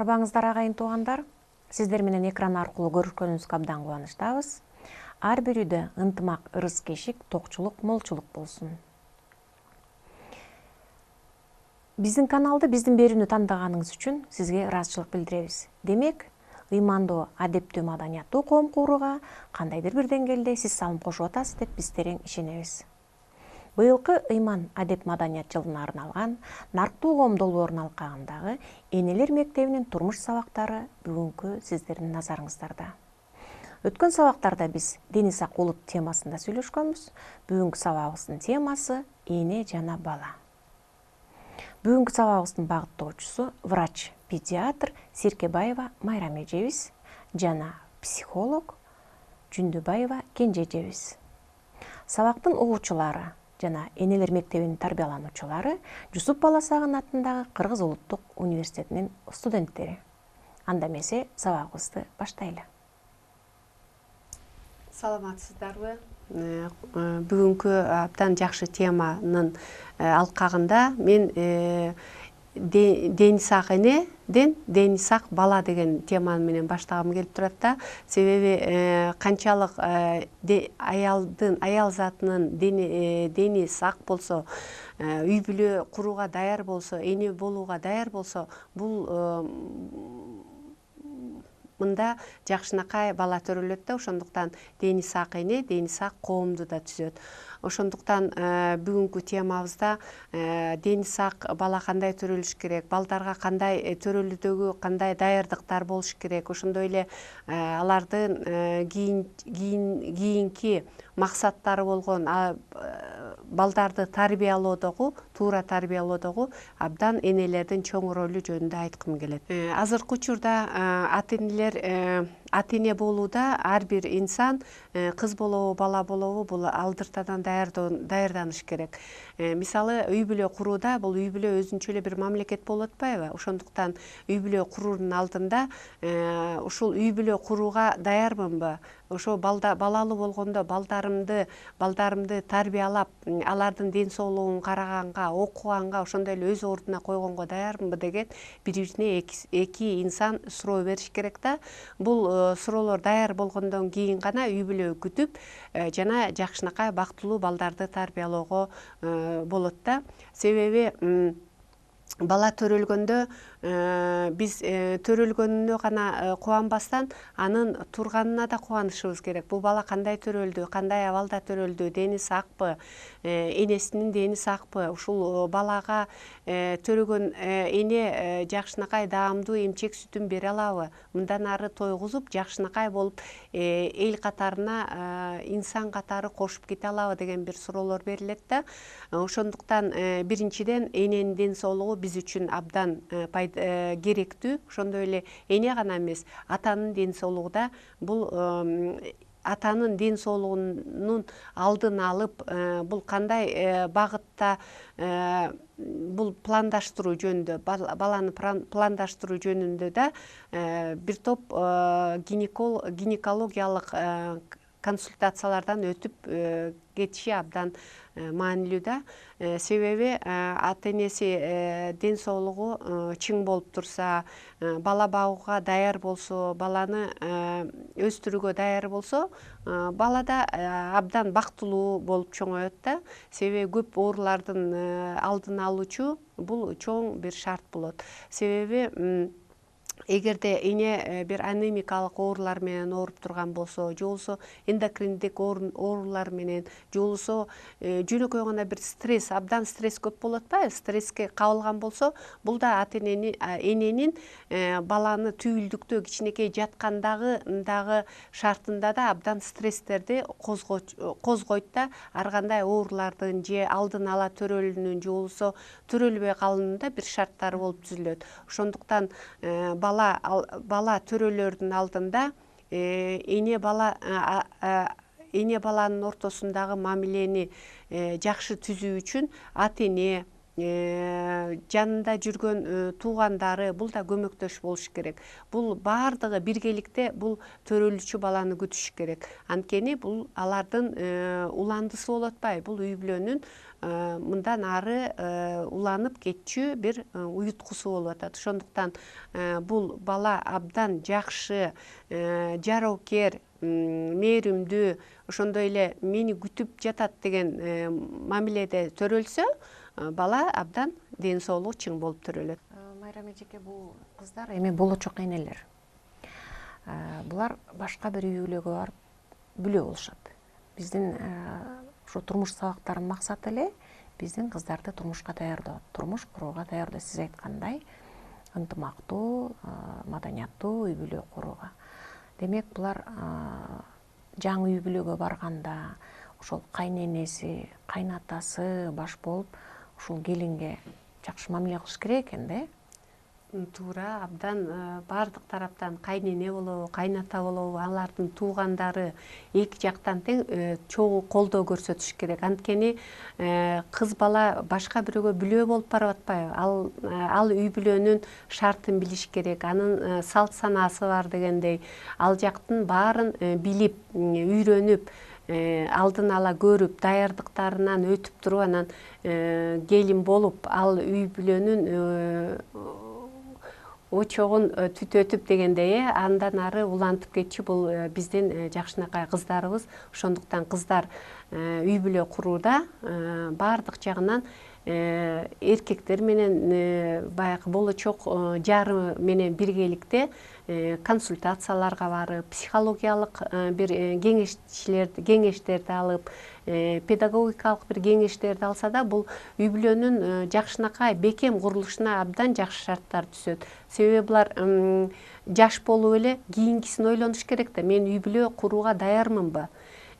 Арбаңыздар агайын туугандар, сиздер менен экран аркылуу көрүшкөнүбүзгө абдан кубанычтабыз. Ар бир үйдө ынтымак, ырыс-кешик, токчулук, молчулук болсун. Биздин каналды, биздин берүүнү тандаганыңыз үчүн сизге ыраазычылык билдиребиз. Демек, ыймандуу, адептүү, маданияттуу коом курууга кандайдыр бир деңгээлде сиз салым кошуп атасыз деп биз терең ишенебиз. Быйылкы ыйман, адеп, маданият жылына арналган Нарктуу коом долбоорунун алкагындагы энелер мектебинин турмуш сабактары бүгүнкү сиздердин назарыңыздарда. Өткөн сабактарда биз дени сак улут темасында сүйлөшкөнбүз. Бүгүнкү сабагыбыздын темасы эне жана бала. Бүгүнкү сабагыбыздын багыттоочусу врач, педиатр Серкебаева Майрам эжебиз жана психолог Жүндүбаева Кенже эжебиз. Сабактын угуучулары жана энелер мектебинин тарбиялануучулары Жусуп Баласагын атындагы Кыргыз улуттук университетинин студенттери. Анда эмесе сабагыбызды баштайлы. Саламатсыздарбы? Бүгүнкү абдан жакшы теманын алкагында мен дени сак энеден дени сак бала деген тема менен баштагым келип турат да. Себеби канчалык аял затынын дени сак болсо, үй бүлө курууга даяр болсо, эне болууга даяр болсо, бул мында жакшынакай бала төрөлөт да. Ошондуктан дени сак эне, дени сак коомду да түзөт. Ошондуктан бүгүнкү темабызда дени сак бала кандай төрөлүш керек, балдарга кандай төрөлүүдөгү кандай даярдыктар болуш керек, ошондой эле алардын кийинки максаттары болгон балдарды тарбиялоодогу, туура тарбиялоодогу абдан энелердин чоң ролу жөнүндө айткым келет. Азыркы учурда ата эне болууда ар бир инсан, кыз болобу, бала болобу, бул алдыртадан даярданыш керек. Мисалы, үй бүлө курууда бул үй бүлө өзүнчө эле бир мамлекет болуп атпайбы? Ошондуктан үй бүлө куруунун алдында ушул үй бүлө курууга даярмынбы? Ошо балалуу болгондо балдарымды тарбиялап, алардын ден соолугун караганга, окуганга, ошондой эле өз ордуна койгонго даярмынбы деген бири-бирине эки инсан суроо бериш керек да. Бул суроолор даяр болгондон кийин гана үй бүлө күтүп жана жакшынакай бактылуу балдарды тарбиялоого болот да. Себеби бала төрөлгөндө биз төрөлгөнүнө гана кубанбастан, анын турганына да кубанышыбыз керек. Бул бала кандай төрөлдү, кандай абалда төрөлдү, дени сакпы, энесинин дени сакпы, ушул балага төрөгөн эне жакшынакай даамдуу эмчек сүтүн бере алабы, мындан ары тойгузуп жакшынакай болуп эл катарына, инсан катары кошуп кете алабы деген бир суроолор берилет да. Ошондуктан биринчиден эненин ден соолугу биз үчүн абдан керектүү. Ошондой эле эне гана эмес, атанын ден соолугу да. Бул атанын ден соолугунун алдын алып, бул кандай багытта бул пландаштыруу жөнүндө, баланы пландаштыруу жөнүндө да бир топ гинекологиялык консультациялардан өтүп кетиши абдан маанилүү да. Себеби ата энеси ден соолугу чың болуп турса, бала багууга даяр болсо, баланы өстүрүүгө даяр болсо, бала да абдан бактылуу болуп чоңоет да. Себеби көп оорулардын алдын алуучу бул чоң бир шарт болот. Себеби эгерде эне бир анемикалык оорулар менен ооруп турган болсо, же болбосо эндокриндик оорулар менен, же болбосо жөнөкөй гана бир стресс, абдан стресс көп болуп атпайбы? Стресске кабылган болсо, бул да эненин баланы түйүлдүктө кичинекей жаткандагы шартында да абдан стресстерди козгойт да. Ар кандай оорулардын же алдын ала төрөлүүнүн, же болбосо төрөлбөй калуунун да бир шарттары болуп түзүлөт. Ошондуктан бала төрөлөрдүн алдында эне баланын ортосундагы мамилени жакшы түзүү үчүн ата эне, жанында жүргөн туугандары бул да көмөктөш болуш керек. Бул баардыгы биргеликте бул төрөлүүчү баланы күтүш керек. Анткени бул алардын уландысы болуп атпайбы. Бул үй бүлөнүн мындан ары уланып кетчү бир уюткусу болуп атат. Ошондуктан бул бала абдан жакшы, жароокер, мээримдүү, ошондой эле мени күтүп жатат деген мамиледе төрөлсө, бала абдан ден соолугу чың болуп төрөлөт. Майрам эжеке, бул кыздар эми болочок энелер. Булар башка бир үй бүлөгө барып бүлө болушат. Биздин ушу турмуш сабактарынын максаты эле биздин кыздарды турмушка даярдоо, турмуш курууга даярдоо. Сиз айткандай ынтымактуу, маданияттуу үй бүлө курууга. Демек, булар жаңы үй бүлөгө барганда ошол кайненеси, кайнатасы баш болуп ушул келинге жакшы мамиле кылыш керек экен да. Туура, абдан баардык тараптан кайнене болобу, кайната болобу, алардын туугандары эки жактан тең чогуу колдоо көрсөтүш керек. Анткени кыз бала башка бирөөгө бүлө болуп барып атпайбы? Ал үй бүлөнүн шартын билиш керек, анын салт санаасы бар дегендей. Ал жактын баарын билип, үйрөнүп, алдын ала көрүп, даярдыктарынан өтүп туруп, анан келин болуп, ал үй бүлөнүн очогун түтөтүп дегендей, андан ары улантып кетчү бул биздин жакшынакай кыздарыбыз. Ошондуктан кыздар үй бүлө курууда баардык жагынан эркектер менен баягы болочок жары менен биргеликте консультацияларга барып, психологиялык бир кеңештерди алып, педагогикалык бир кеңештерди алса да, бул үй бүлөнүн жакшынакай бекем курулушуна абдан жакшы шарттар түзөт. Себеби булар жаш болуп эле кийинкисин ойлонуш керек да. Мен үй бүлө курууга даярмынбы?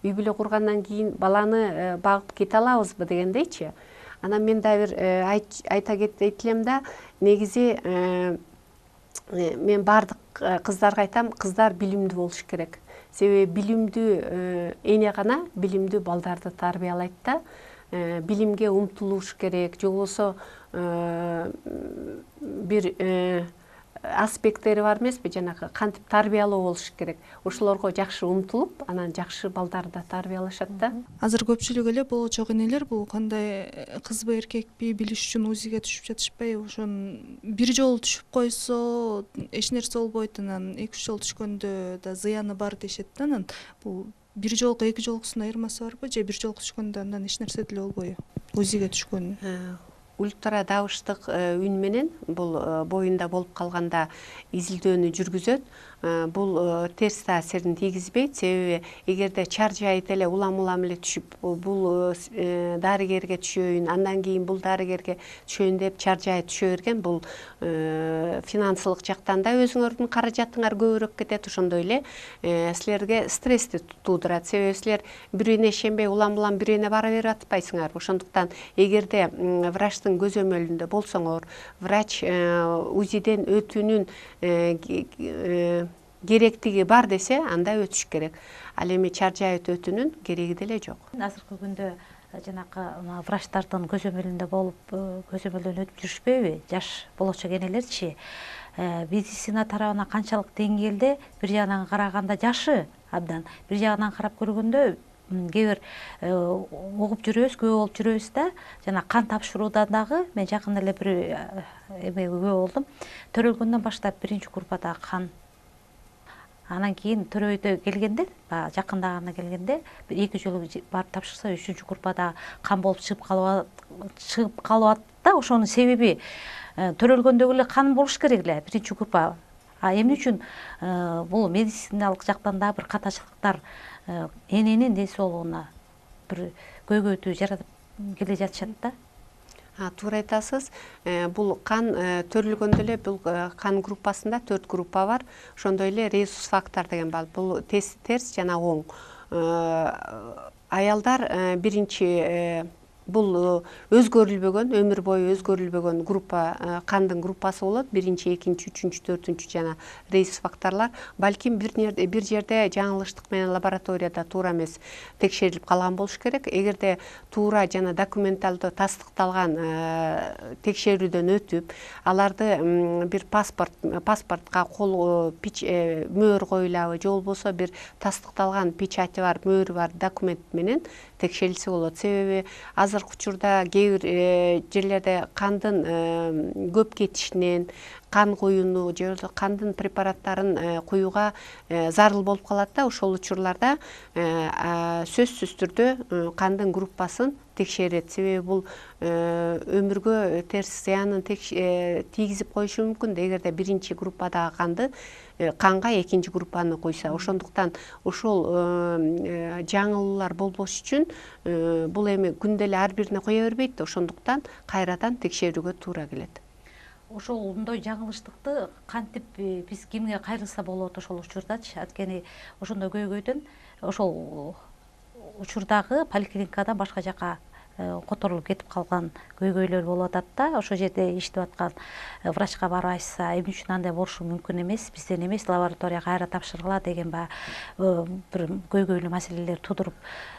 Үй бүлө кургандан кийин баланы багып кете алабызбы дегендейчи. Анан мен да бир айта кетейт элем да, негизи мен баардык кыздарга айтам, кыздар билимдүү болуш керек. Себеби билимдүү эне гана билимдүү балдарды тарбиялайт да. Билимге умтулуш керек, же болбосо бир аспекттери бар эмеспи, жанагы кантип тарбиялоо болуш керек. Ошолорго жакшы умтулуп, анан жакшы балдарды тарбиялашат да. Азыр көпчүлүк эле болочок энелер бул кандай кызбы эркекпи билиш үчүн УЗИге түшүп жатышпайбы? Ошон бир жолу түшүп койсо эч нерсе болбойт, анан 2-3 жолу түшкөндө да зыяны бар дешет да. Анан бул бир жолку, эки жолкусунун айырмасы барбы, же бир жолку түшкөндө андан эч нерсе деле болбойбу? УЗИге түшкөн. Ультра дабыштык үн менен бул боюнда болуп калганда изилдөөнү жүргүзөт. Бул терс таасирин тийгизбейт. Себеби эгерде чаржайыт эле, улам эле түшүп, бул дарыгерге түшөйүн, андан кийин бул дарыгерге түшөйүн деп чаржайы түшө берген, бул финансылык жактан да өзүңөрдүн каражатыңар көбүрөөк кетет. Ошондой эле силерге стрессти туудурат. Себеби силер бирөөнө ишенбей улам бирөөнө бара берип атпайсыңар. Ошондуктан эгерде врачтын көзөмөлүндө болсоңор, врач УЗИден өтүүнүн керектиги бар десе, анда өтүш керек. Ал эми чаржайыт өтүүнүн кереги деле жок. Азыркы күндө жанакы врачтардын көзөмөлүндө болуп, көзөмөлдөн өтүп жүрүшпөйбү? Жаш болочок энелерчи медицина тарабына канчалык деңгээлде бир жагынан караганда жашы абдан, бир жагынан карап көргөндө кээ бир угуп жүрөбүз, күбө болуп жүрөбүз да. Жана кан тапшырууда дагы мен жакында эле бир эме күбө болдум. Төрөлгөндөн баштап биринчи группада кан, анан кийин төрөбөйдө келгенде, жакында гана келгенде, бир 2 жолу барып тапшырса, 3-чү группада кан болуп чыгып калып да. Ошонун себеби төрөлгөндөгү эле кан болуш керек эле, 1-чи группа. Эмне үчүн бул медициналык жактан да бир катачылыктар эненин ден соолугуна бир көйгөйтүү жаратып келе жатышат да. Туура айтасыз. Бул кан төрөлгөндө эле бул кан группасында 4 группа бар. Ошондой эле резус фактор деген бар. Бул терс жана оң. Аялдар биринчи бул өзгөрүлбөгөн, өмүр бою өзгөрүлбөгөн группа, кандын группасы болот. Биринчи, экинчи, үчүнчү, төртүнчү жана рейс факторлар. Балким бир жерде жаңылыштык менен лабораторияда туура эмес текшерилип калган болуш керек. Эгерде туура жана документалдуу тастыкталган текшерүүдөн өтүп, аларды бир паспортко мөөр коюлабы, же болбосо бир тастыкталган печати бар, мөөрү бар документ менен текшерилсе болот. Себеби азыркы учурда кээ бир жерлерде кандын көп кетишинен, кан куюуну же болбосо кандын препараттарын куюуга зарыл болуп калат да. Ошол учурларда сөзсүз түрдө кандын группасын текшерет. Себеби бул өмүргө терс зыянын тийгизип коюшу мүмкүн. Эгерде биринчи группадагы канга экинчи группаны куйса. Ошондуктан ошол жаңылуулар болбош үчүн бул эми күндө эле ар бирине кое бербейт да. Ошондуктан кайрадан текшерүүгө туура келет. Ошондой жаңылыштыкты кантип биз кимге кайрылса болот ошол учурдачы? Анткени ошондой көйгөйдөн ошол учурдагы поликлиникадан башка жака которулуп кетип калган көйгөйлөр болуп атат да. Ошол жерде иштеп аткан врачка барбайса, эмне үчүн андай болушу мүмкүн эмес, бизден эмес, лабораторияга кайра тапшыргыла деген бир көйгөйлүү маселелер тудуруп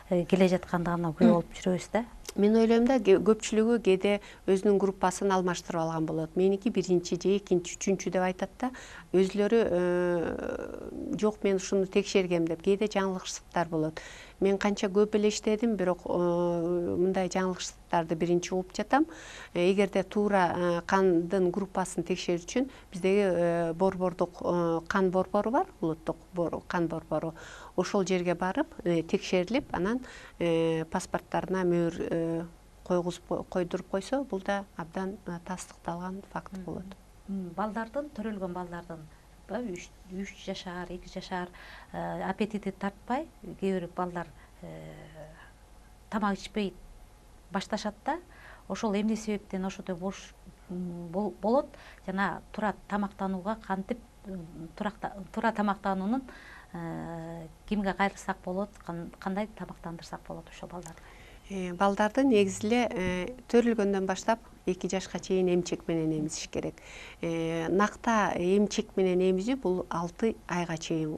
келе жаткандыгына күбө болуп жүрөбүз да. Мен ойлойм да, көпчүлүгү кээде өзүнүн группасын алмаштырып алган болот. Меники биринчи же экинчи, үчүнчү деп айтат да. Өзүлөрү жок, мен ушуну текшергем деп кээде жаңылышсыптар болот. Мен канча көп эле иштедим, бирок мындай жаңылышсыптарды биринчи угуп жатам. Эгерде туура кандын группасын текшерүү үчүн биздеги борбордук кан борбору бар, улуттук кан борбору. Ошол жерге барып текшерилип, анан паспорттарына мөөр койдуруп койсо, бул да абдан тастыкталган факт болот. Балдардын, төрөлгөн балдардын 3 жашар, 2 жашар аппетити тартпай, кээ бир балдар тамак ичпей башташат да. Ошол эмне себептен ошондой болот? Жана туура тамактанууга кантип туура тамактануунун кимге кайрылсак болот, кандай тамактандырсак болот ошол балдарды? Балдарды негизи эле төрөлгөндөн баштап 2 жашка чейин эмчек менен эмизиш керек. Накта эмчек менен эмизүү бул 6 айга чейин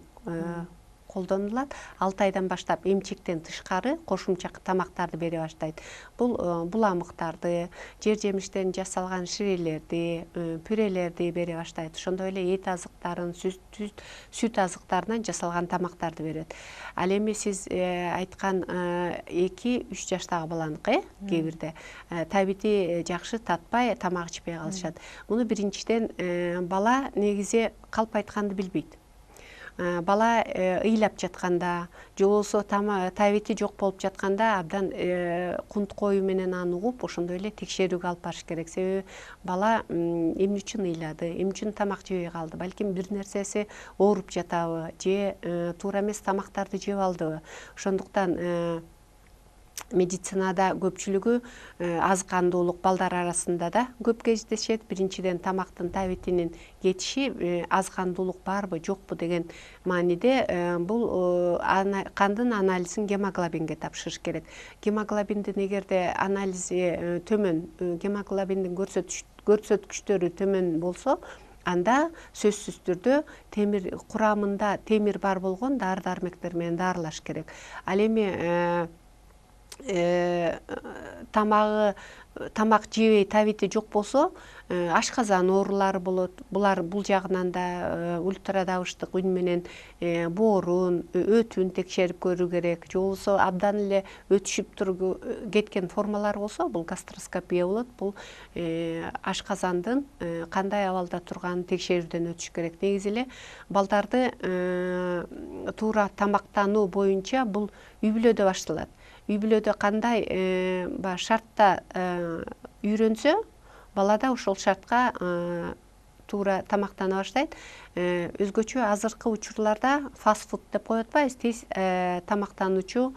колдонулат. 6 айдан баштап эмчектен тышкары кошумча тамактарды бере баштайт. Бул буламыктарды, жер жемиштерден жасалган ширелерди, пюрелерди бере баштайт. Ошондой эле эт азыктарын, сүт азыктарынан жасалган тамактарды берет. Ал эми сиз айткан 2-3 жаштагы баланыкы кээ бирде табити жакшы татпай, тамак ичпей калышат. Муну биринчиден бала негизи калп айтканды билбейт. Бала ыйлап жатканда, же болбосо табити жок болуп жатканда абдан кунт коюу менен аны угуп, ошондой эле текшерүүгө алып барыш керек. Себеби бала эмне үчүн ыйлады, эмне үчүн тамак жебей калды, балким бир нерсеси ооруп жатабы, же туура эмес тамактарды жеп алдыбы. Ошондуктан медицинада көпчүлүгү аз кандуулук балдар арасында да көп кездешет. Биринчиден тамактын табитинин кетиши аз кандуулук барбы, жокпу деген мааниде бул кандын анализин гемоглобинге тапшырыш керек. Гемоглобиндин эгерде анализи төмөн, гемоглобиндин көрсөткүчтөрү төмөн болсо, анда сөзсүз түрдө темир курамында темир бар болгон дары-дармектер менен дарылаш керек. Ал эми тамак жебей табити жок болсо, ашказан оорулары болот. Бул жагынан да ультрадыбыштык үн менен боорун, өтүн текшерип көрүү керек. Же болбосо абдан эле өтүшүп кеткен формалар болсо, бул гастроскопия болот. Бул ашказандын кандай абалда турганын текшерүүдөн өтүш керек. Негизи эле балдарды туура тамактануу боюнча бул үй бүлөдө башталат. Үй бүлөдө кандай шартта үйрөнсө, балада ошол шартка туура тамактана баштайт. Өзгөчө азыркы учурларда фастфуд деп коет атпайбыз, тез тамактануучу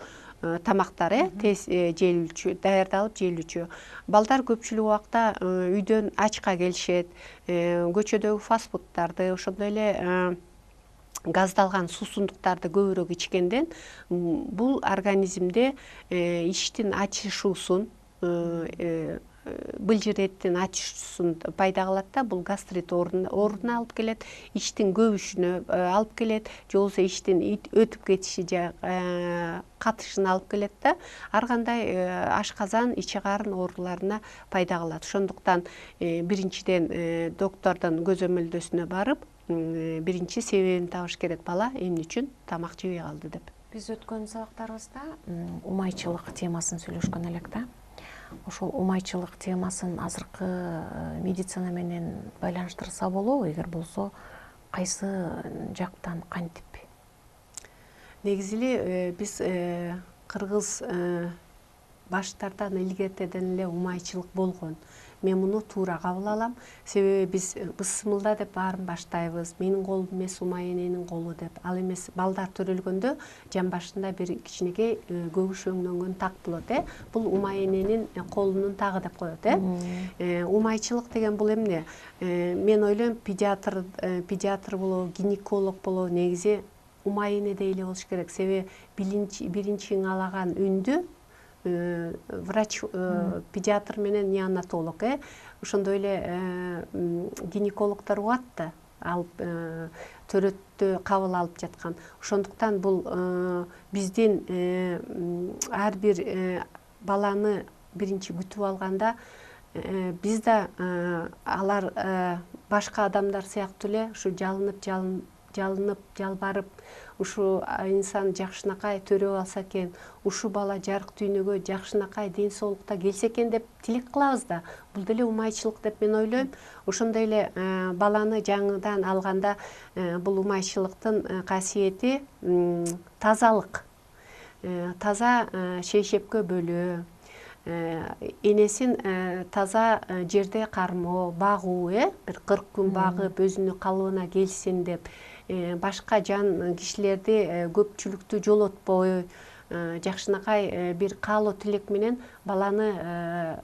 тамактар, тез жейлүүчү, даярдалып жейлүүчү. Балдар көпчүлүк убакта үйдөн ачка келишет, көчөдөгү фастфудтарды, ошондой эле газдалган суусундуктарды көбүрөөк ичкенден бул организмде иштин ачышуусун былжыр ачышсын пайда кылат да, бул гастрит ооруна алып келет, иштин көбүшүнө алып келет, же болбосо иштин өтүп кетиши же катышына алып келет да, ар кандай ашказан, ичи карын ооруларына пайда кылат. Ошондуктан биринчиден доктордун көзөмөлдөсүнө барып, биринчи себебин табыш керек, бала эмне үчүн тамак жебей калды деп. Биз өткөн сабактарыбызда умайчылык темасын сүйлөшкөн элек да. Ошол умайчылык темасын азыркы медицина менен байланыштырса болобу? Эгер болсо, кайсы жактан, кантип? Негизи эле биз кыргыз баштардан илгертеден эле умайчылык болгон. Мен муну туура кабыл алам. Себеби биз бысмылда деп баарын баштайбыз. Менин колум эмес, умай эненин колу деп. Ал эмес, балдар төрөлгөндө жамбашында бир кичинекей көгүш өңдөнгөн так болот, бул умай эненин колунун тагы деп коет, Умайчылык деген бул эмне? Мен ойлойм, педиатр болобу, гинеколог болобу, негизи умай энеде эле болуш керек. Себеби биринчи ыңалаган үндү врач, педиатр менен неонатолог, ошондой эле гинекологдор угат да, алып төрөттө кабыл алып жаткан. Ошондуктан бул биздин ар бир баланы биринчи күтүп алганда биз да алар башка адамдар сыяктуу эле ушу жалынып жалбарып, ушу инсан жакшынакай төрөп алса экен, ушу бала жарык дүйнөгө жакшынакай ден соолукта келсе экен деп тилек кылабыз да. Бул деле умайчылык деп мен ойлойм. Ошондой эле баланы жаңыдан алганда бул умайчылыктын касиети тазалык. Таза шейшепкө бөлөө, энесин таза жерде кармоо, багуу, бир 40 күн багып өзүнүн калыбына келсин деп, башка жан кишилерди көпчүлүктү жолотпой, жакшынакай бир каалоо тилек менен баланы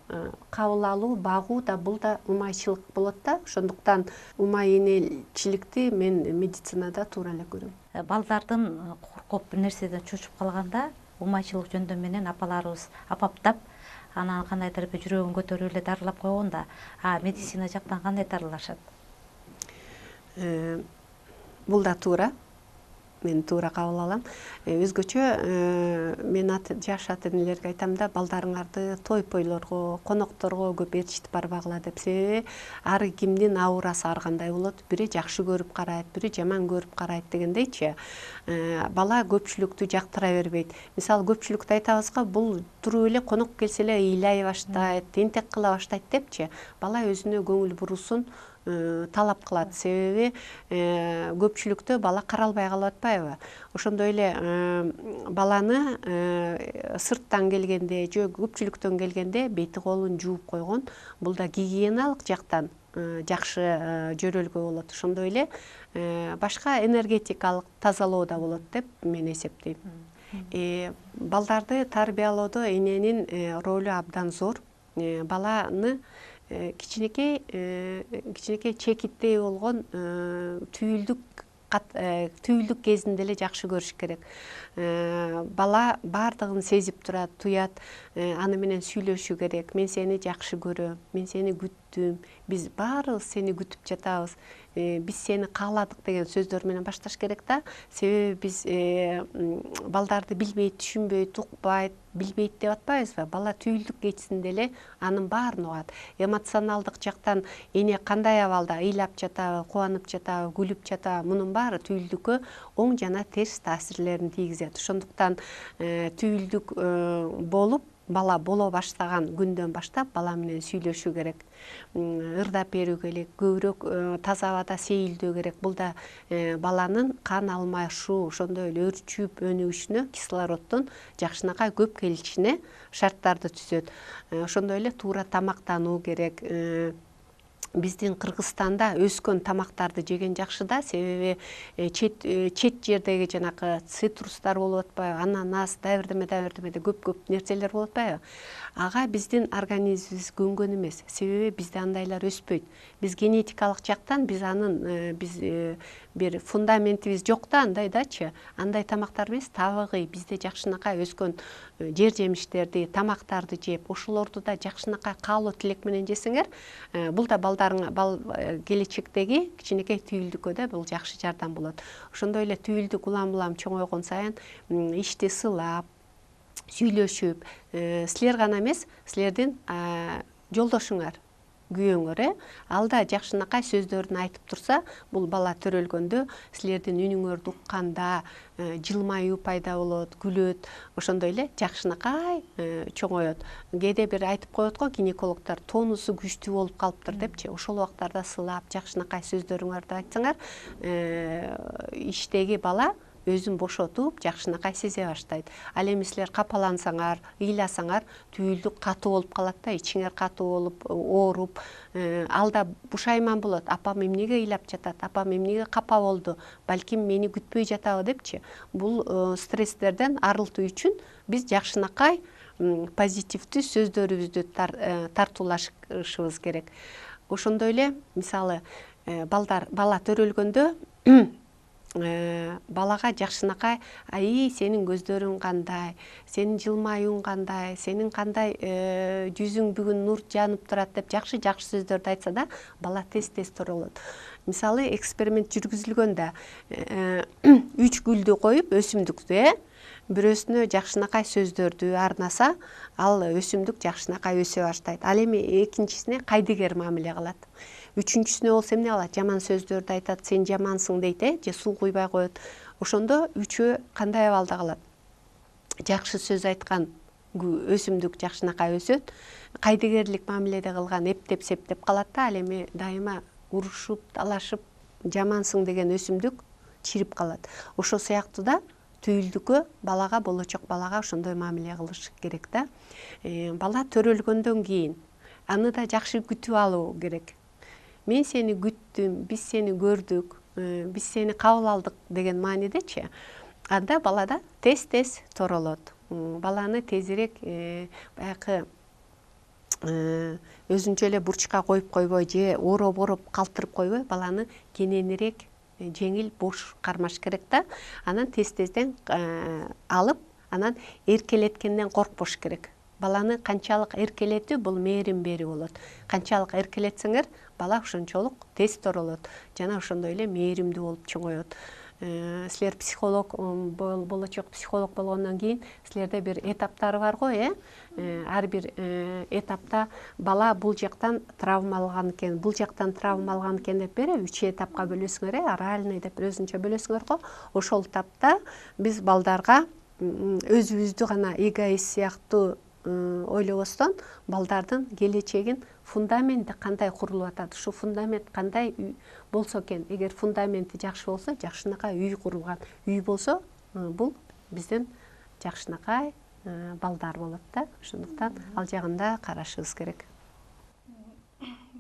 кабыл алуу, багуу да, бул да умайчылык болот да. Ошондуктан умай энечиликти мен медицинада туура эле көрөм. Балдардын коркуп бир нерседен чочуп калганда умайчылык жөндөм менен апаларыбыз апаптап, анан кандайдыр бир жүрөгүн көтөрүп эле дарылап койгонда, медицина жактан кандай дарылашат? Бул да туура. Мен туура кабыл алам. Өзгөчө мен жаш ата энелерге айтам да, балдарыңарды той-пойлорго, конокторго көп ээрчитип барбагыла деп. Себеби ар кимдин аурасы ар кандай болот. Бири жакшы көрүп карайт, бири жаман көрүп карайт дегендейчи. Бала көпчүлүктү жактыра бербейт. Мисалы, көпчүлүктү айтабызга, бул туруп эле конок келсе эле ыйлай баштайт, тентек кыла баштайт депчи. Бала өзүнө көңүл бурусун талап кылат. Себеби көпчүлүктө бала каралбай калып атпайбы? Ошондой эле баланы сырттан келгенде же көпчүлүктөн келгенде бети колун жууп койгон, бул да гигиеналык жактан жакшы жөрөлгө болот. Ошондой эле башка энергетикалык тазалоо да болот деп мен эсептейм. Балдарды тарбиялоодо эненин ролу абдан зор. Баланы кичинекей чекиттей болгон түйүлдүк кезинде эле жакшы көрүш керек. Бала баардыгын сезип турат, туят, аны менен сүйлөшү керек. Мен сени жакшы көрөм, мен сени күттүм, биз баарыбыз сени күтүп жатабыз, биз сени кааладык деген сөздөр менен башташ керек да. Себеби биз балдарды билбейт, түшүнбөйт, укпайт, билбейт деп атпайбызбы? Бала түйүлдүк кечисинде эле анын баарын угат. Эмоционалдык жактан эне кандай абалда, ыйлап жатабы, кубанып жатабы, күлүп жатабы, мунун баары түйүлдүккө оң жана терс таасирлерин тийгизет. Ошондуктан түйүлдүк болуп, бала боло баштаган күндөн баштап бала менен сүйлөшүү керек, ырдап берүү керек, көбүрөөк таза абада сейилдөө керек. Бул да баланын кан алмашуу, ошондой эле өрчүп өнүгүшүнө, кислороддун жакшынакай көп келишине шарттарды түзөт. Ошондой эле туура тамактануу керек. биздин Кыргызстанда өскөн тамактарды жеген жакшы да, себеби чет жердеги жанакы цитрустар болуп атпайбы, ананас, дабирдеме көп нерселер болуп атпайбы. Ага биздин организмибиз көнгөн эмес, себеби бизде андайлар өспөйт. Биз генетикалык жактан биз анын бир фундаментибиз жок да, андайдачы. Андай тамактар эмес, табигый бизде жакшынакай өскөн жер жемиштерди, тамактарды жеп, ошолорду да жакшынакай каалоо тилек менен жесеңер, бул да келечектеги кичинекей түйүлдүккө да бул жакшы жардам болот. Ошондой эле түйүлдүк улам чоңойгон сайын ишти сылап, сүйлөшүп, силер гана эмес, силердин жолдошуңар, күйөөңөр, ал да жакшынакай сөздөрүн айтып турса, бул бала төрөлгөндө силердин үнүңөрдү укканда жылмаюу пайда болот, күлөт, ошондой эле жакшынакай чоңоет. Кээде бир айтып коет го гинекологдор, тонусу күчтүү болуп калыптыр депчи. Ошол убактарда сылап, жакшынакай сөздөрүңөрдү айтсаңар, иштеги бала өзүн бошотуп, жакшынакай сезе баштайт. Ал эми силер капалансаңар, ыйласаңар, түйүлдүк катуу болуп калат да, ичиңер катуу болуп, ооруп, ал да бушайман болот. Апам эмнеге ыйлап жатат, апам эмнеге капа болду, балким мени күтпөй жатабы депчи. Бул стресстерден арылтуу үчүн биз жакшынакай позитивдүү сөздөрүбүздү тартуулашыбыз керек. Ошондой эле, мисалы, бала төрөлгөндө балага жакшынакай, сенин көздөрүң кандай, сенин жылмаюуң кандай, сенин кандай жүзүң бүгүн нур жанып турат деп жакшы сөздөрдү айтса да, бала тез торолот. Мисалы, эксперимент жүргүзүлгөндө 3 гүлдү коюп, өсүмдүктү, бирөөсүнө жакшынакай сөздөрдү арнаса, ал өсүмдүк жакшынакай өсө баштайт. Ал эми экинчисине кайдыгер мамиле кылат. Үчүнчүсүнө болсо эмне кылат? Жаман сөздөрдү айтат, сен жамансың дейт, же суу куйбай коет. Ошондо үчөө кандай абалда калат? Жакшы сөз айткан өсүмдүк жакшынакай өсөт, кайдыгерлик мамиледе кылган эптеп-септеп калат да, ал эми дайыма урушуп, талашып, жамансың деген өсүмдүк чирип калат. Ошол сыяктуу да түйүлдүккө балага, болочок балага ошондой мамиле кылыш керек да. Бала төрөлгөндөн кийин аны да жакшы күтүп алуу керек. Мен сени күттүм, биз сени көрдүк, биз сени кабыл алдык деген маанидечи. Анда балада тез торолот. Баланы тезирээк баягы өзүнчө эле бурчка коюп койбой, же ороп калтырып койбой, баланы кененирээк, жеңил, бош кармаш керек да. Анан тезден алып, анан эркелеткенден коркпош керек. Баланы канчалык эркелетүү, бул мээрим берүү болот. Канчалык эркелетсеңер, бала ошончолук тез торолот. Жана ошондой эле мээримдүү болуп чоңоет. Силер психолог, болочок психолог болгондон кийин силерде бир этаптары бар го, ар бир этапта бала бул жактан травма алган экен, бул жактан травма алган экен деп бере 3 этапка бөлөсүңөр, оральный деп өзүнчө бөлөсүңөр го. Ошол этапта биз балдарга өзүбүздү гана эгоист сыяктуу ойлобостон, балдардын келечегин фундаменти кандай курулуп атат, ушу фундамент кандай болсо экен, эгер фундаменти жакшы болсо, жакшынакай үй курулган. Үй болсо, бул биздин жакшынакай балдар болот да. Ошондуктан ал жагында карашыбыз керек.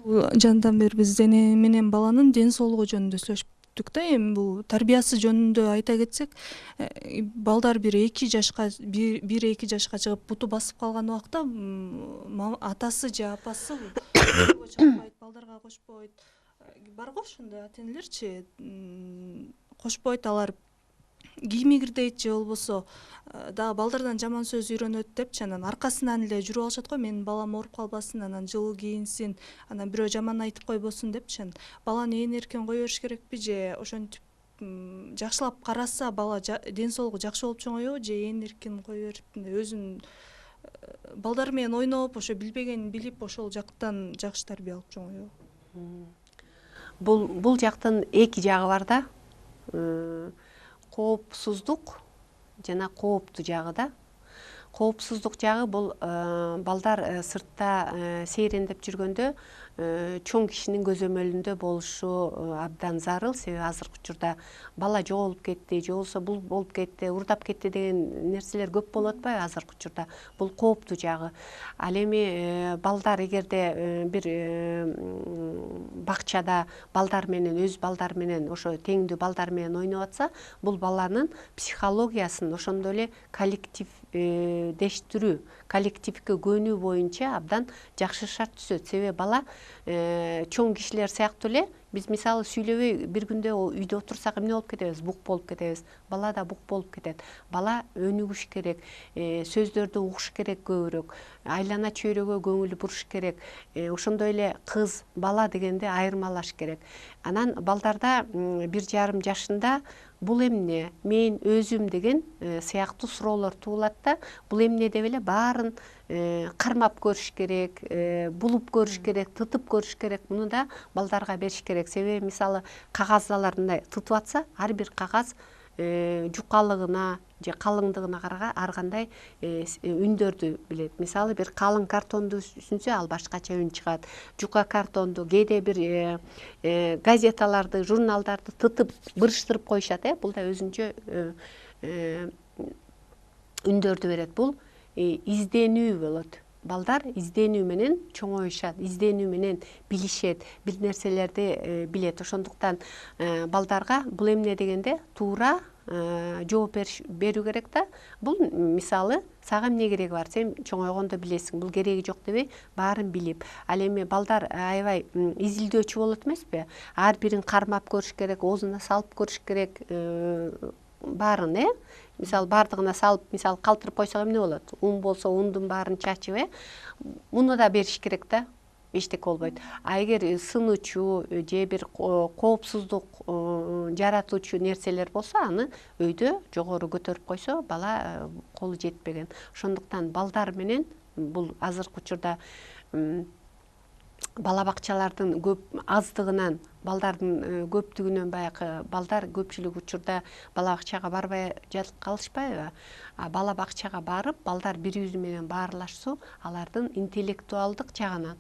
Жандан бери биз эне менен баланын ден соолугу жөнүндө сүйлөшүп да, эми бул тарбиясы жөнүндө айта кетсек, балдар 1-2 жашка чыгып буту басып калган убакта атасы же апасы чакырбайт, балдарга кошпойт. Бар го ошондой ата-энелерчи, кошпойт, алар киймигирдейт же болбосо дагы балдардан жаман сөз үйрөнөт депчи, анан аркасынан эле жүрүп алышат го, менин балам ооруп калбасын, анан жылуу кийинсин, анан бирөө жаман айтып койбосун депчи. Баланы ээн эркен кое бериш керекпи, же ошентип жакшылап караса бала ден соолугу жакшы болуп чоңоёбу, же ээн эркен кое берип өзүн балдар менен ойноп, ошо билбегенин билип, ошол жактан жакшы тарбия алып чоңоёбу? Бул жактын эки жагы бар да. Коопсуздук жана кооптуу жагы да. Коопсуздук жагы бул балдар сыртта сейрендеп жүргөндө чоң кишинин көзөмөлүндө болушу абдан зарыл. Себеби азыркы учурда бала жоголуп кетти же болбосо бул болуп кетти, урдап кетти деген нерселер көп болуп атпайбы азыркы учурда. Бул кооптуу жагы. Ал эми балдар эгерде бир бакчада балдар менен, өз балдар менен, ошо теңдүү балдар менен ойноп атса, бул баланын психологиясын, ошондой эле коллективдештирүү, коллективге көнүү боюнча абдан жакшы шарт түзөт. Себеби бала чоң кишилер сыяктуу эле биз мисалы сүйлөбөй бир күндө үйдө отурсак эмне болуп кетебиз? Бук болуп кетебиз. Бала да бук болуп кетет. Бала өнүгүш керек, сөздөрдү угуш керек көбүрөөк, айлана чөйрөгө көңүл буруш керек. Ошондой эле кыз, бала дегенде айырмалаш керек. Анан балдарда 1,5 жашында бул эмне, мен өзүм деген сыяктуу суроолор туулат да, бул эмне деп эле баарын кармап көрүш керек, булуп көрүш керек, тытып көрүш керек. Муну да балдарга бериш керек. Себеби мисалы кагаздалар мындай тытып атса, ар бир кагаз жукалыгына же калыңдыгына карага ар кандай үндөрдү билет. Мисалы бир калың картонду сүнсө ал башкача үн чыгат. Жука картонду, кээде бир газеталарды, журналдарды тытып бырыштырып коюшат. Бул да өзүнчө үндөрдү берет. Бул изденүү болот. Балдар изденүү менен чоңоюшат, изденүү менен билишет, бир нерселерди билет. Ошондуктан балдарга бул эмне дегенде туура жооп берүү керек да. Бул мисалы сага эмне кереги бар, сен чоңойгондо билесиң, бул кереги жок дебей баарын билип. Ал эми балдар аябай изилдөөчү болот эмеспи? Ар бирин кармап көрүш керек, оозуна салып көрүш керек, баарын мисалы бардыгына салып, мисалы калтырып койсок эмне болот? Ун болсо ундун баарын чачып, муну да бериш керек да. Эчтеке болбойт. А эгер сынуучу же бир коопсуздук жаратуучу нерселер болсо, аны өйдө жогору көтөрүп койсо, бала колу жетпеген. Ошондуктан балдар менен бул азыркы учурда бала бакчалардын көп аздыгынан, балдардын көптүгүнөн баягы балдар көпчүлүк учурда бала бакчага барбай жатып калышпайбы? Бала бакчага барып, балдар бири-бири менен баарлашсу, алардын интеллектуалдык жагынан,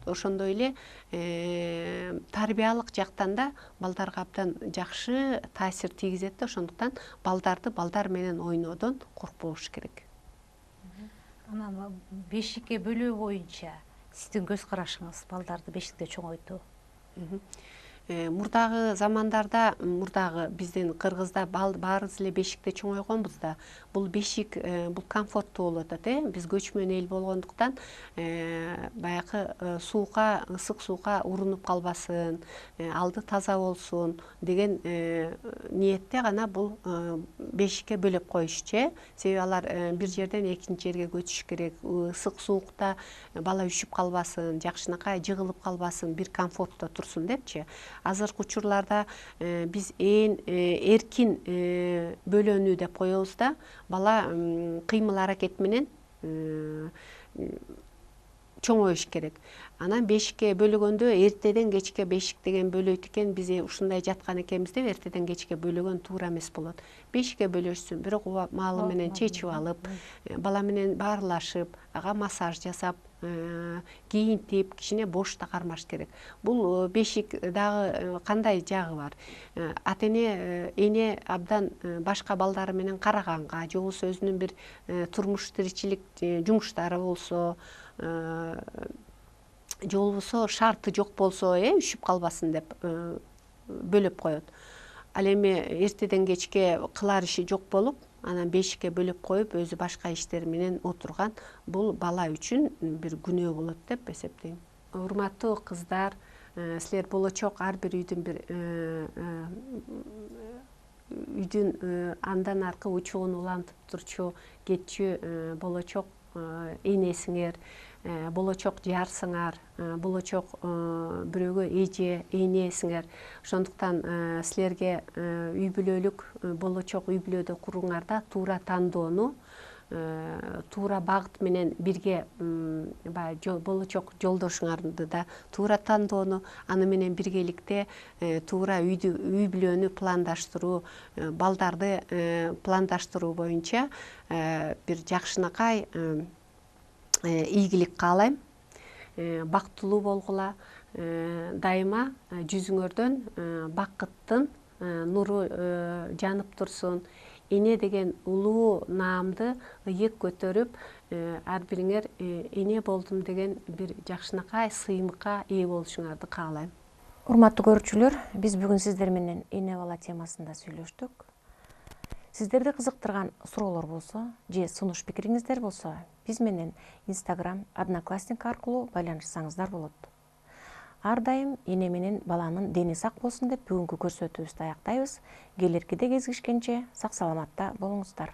ошондой эле тарбиялык жактан да балдарга абдан жакшы таасир тийгизет да. Ошондуктан балдарды балдар менен ойноодон коркпош керек. Анан бешикке бөлүү боюнча сиздин көз карашыңыз балдарды бешикте чоңойтуу? Мурдагы замандарда, биздин Кыргызда баарыбыз эле бешикте чоңойгонбуз да. Бул бешик бул комфорттуу болуп атат. Биз көчмөн эл болгондуктан баягы сууга, ысык сууга урунуп калбасын, алды таза болсун деген ниетте гана бул бешикке бөлөп коюшчу. Себеби алар бир жерден экинчи жерге көчүш керек. Ысык суукта бала үшүп калбасын, жакшынакай жыгылып калбасын, бир комфортто турсун депчи. Азыркы учурларда биз эркин бөлөнүү деп коебуз да. Бала кыймыл аракет менен чоңоюш керек. Анан бешикке бөлгөндө эртеден кечке бешик деген бөлөйт экен. Биз ушундай жаткан экенбиз деп эртеден кечке бөлөгөн туура эмес болот. Бешикке бөлөшсүн, бирок маалы менен чечип алып, бала менен баарлашып, ага массаж жасап, кийинтип, кичине бошто кармаш керек. Бул бешик дагы кандай жагы бар? Эне абдан башка балдары менен караганга, же болбосо өзүнүн бир турмуш тиричилик жумуштары болсо, же болбосо шарты жок болсо, үшүп калбасын деп бөлөп коет. Ал эми эртеден кечке кылар иши жок болуп, анан бешикке бөлөп коюп, өзү башка иштер менен отурган, бул бала үчүн бир күнөө болот деп эсептейм. Урматтуу кыздар, силер болочок ар бир үйдүн андан аркы учугун улантып турчу кетчү болочок энесиңер, болочок жарсыңар, болочок бирөөгө эже, энесиңер. Ошондуктан силерге үй бүлөлүк, болочок үй бүлөдө куруңарда туура тандоону, туура багыт менен бирге болочок жолдошуңарды да туура тандоону, аны менен биргеликте туура үй бүлөнү пландаштыруу, балдарды пландаштыруу боюнча бир жакшынакай ийгилик каалайм. бактылуу болгула, дайыма жүзүңөрдөн бакыттын нуру жанып турсун. Эне деген улуу наамды ыйык көтөрүп, ар бириңер эне болдум деген бир жакшынакай сыймыкка ээ болушуңарды каалайм. Урматтуу көрүүчүлөр, биз бүгүн сиздер менен эне бала темасында сүйлөштүк. Сиздерди кызыктырган суроолор болсо же сунуш пикириңиздер болсо, биз менен Instagram, Одноклассник аркылуу байланышсаңыздар болот. Ар дайым эне менен баланын дени сак болсун деп бүгүнкү көрсөтүүбүздү аяктайбыз. Келеркиде кездешкенче сак саламатта болуңуздар.